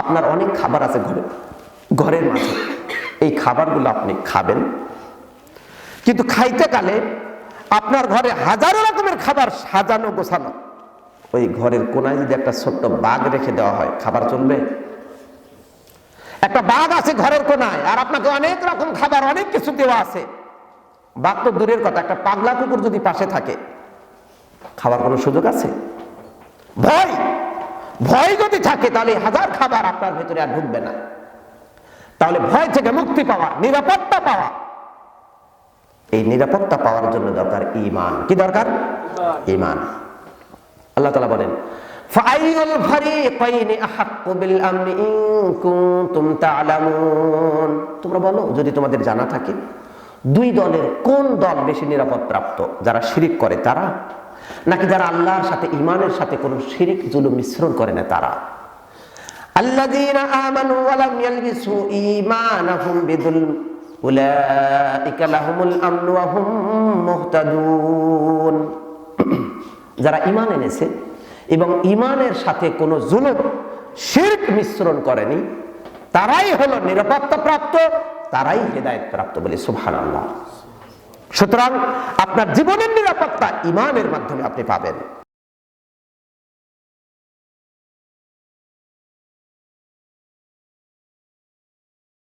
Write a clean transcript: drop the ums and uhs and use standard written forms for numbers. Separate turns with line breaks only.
আপনার অনেক খাবার আছে ঘরের মাঝে, এই খাবারগুলো আপনি খাবেন, কিন্তু খাইতে কালে আপনার ঘরে হাজারো রকমের খাবার সাজানো গোছানো, ওই ঘরের কোনায় যদি একটা ছোট্ট বাঘ রেখে দেওয়া হয়, খাবার চলবে? একটা বাঘ আছে ঘরের কোনায়, আর আপনাকে অনেক রকম খাবার অনেক কিছু দেওয়া আছে, বাঘ তো দূরের কথা, একটা পাগলা কুকুর যদি পাশে থাকে, খাবার কোনো সুযোগ আছে? ভয় যদি থাকে তাহলে হাজার খাবার আপনার ভেতরে আর ঢুকবে না। তাহলে ভয় থেকে মুক্তি পাওয়া, নিরাপত্তা পাওয়া, এই নিরাপত্তা পাওয়ার জন্য দরকার ঈমান। কি দরকার? ঈমান। আল্লাহ তাআলা বলেন, ফাআইয়ুল ফারিকাইনি আহাক্কু বিল আমনি ইন কুনতুম তা'লামুন। তোমরা বলো, যদি তোমাদের জানা থাকে, দুই দলের কোন দল বেশি নিরাপদ প্রাপ্ত? যারা শিরিক করে তারা, নাকি যারা আল্লাহর সাথে ঈমানের সাথে কোনো শিরিক জুলুম মিশ্রণ করে না তারা? আল্লাযীনা আমানু ওয়া লাম ইয়ালবিসু ঈমানাহুম বিযুলম উলাইকা লাহুমুল আমনু ওয়া হুম মুহতাদুন। যারা ঈমান এনেছে এবং ঈমানের সাথে কোনো জুলুম শিরক মিশ্রণ করেনি, তারাই হলো নিরাপত্তা প্রাপ্ত, তারাই হেদায়েত প্রাপ্ত। বলি সুবহানাল্লাহ। সুতরাং আপনার জীবনের নিরাপত্তা ঈমানের মাধ্যমে আপনি পাবেন।